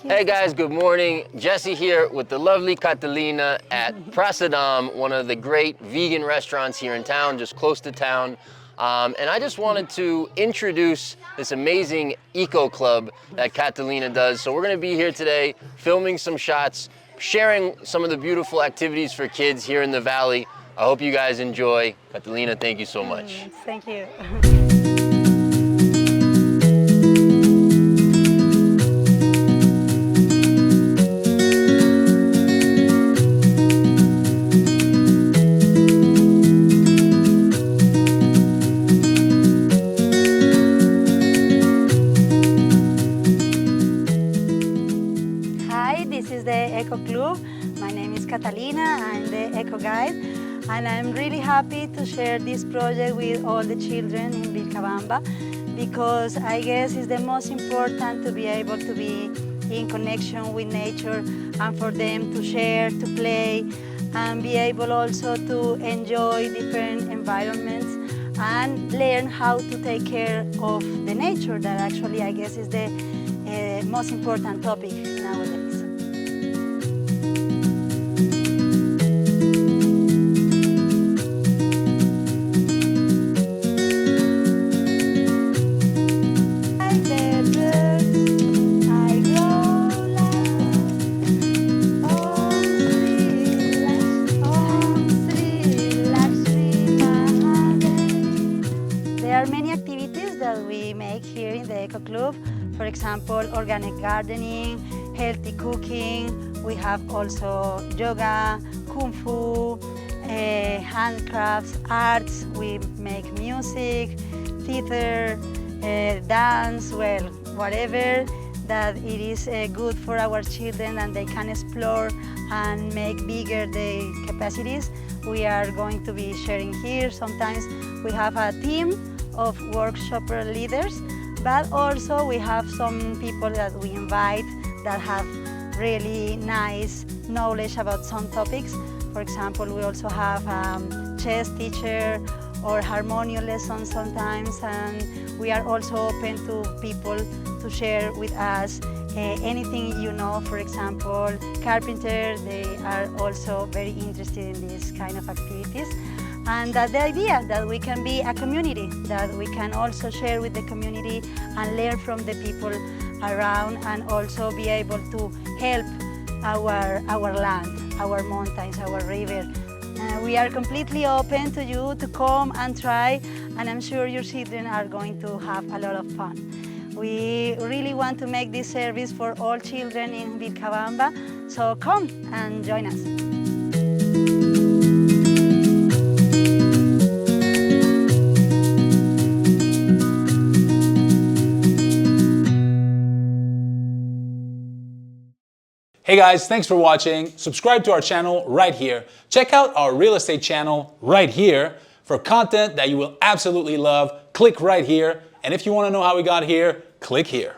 you. Hey guys, good morning. Jesse here with the lovely Catalina at Prasadam, one of the great vegan restaurants here in town, just close to town. And I just wanted to introduce this amazing eco club that Catalina does. So we're gonna be here today filming some shots, sharing some of the beautiful activities for kids here in the valley. I hope you guys enjoy. Catalina, thank you so much. Thank you. Hi, this is the Eco Club. My name is Catalina, I'm the Eco Guide, and I'm really happy to share this project with all the children in Vilcabamba because I guess it's the most important to be able to be in connection with nature and for them to share, to play, and be able also to enjoy different environments and learn how to take care of the nature that actually I guess is the most important topic nowadays. There are many activities that we make here in the Eco Club. For example, organic gardening, healthy cooking. We have also yoga, kung fu, handcrafts, arts. We make music, theater, dance, well, whatever that it is good for our children and they can explore and make bigger their capacities. We are going to be sharing here. Sometimes we have a team of workshop leaders, but also we have some people that we invite that have really nice knowledge about some topics. For example, we also have chess teacher or harmonium lessons sometimes, and we are also open to people to share with us anything you know. For example, carpenter, they are also very interested in this kind of activities. And the idea that we can be a community, that we can also share with the community and learn from the people around and also be able to help our land, our mountains, our river. We are completely open to you to come and try, and I'm sure your children are going to have a lot of fun. We really want to make this service for all children in Vilcabamba, so come and join us. Hey guys, thanks for watching. Subscribe to our channel right here. Check out our real estate channel right here for content that you will absolutely love. Click right here. And if you want to know how we got here, click here.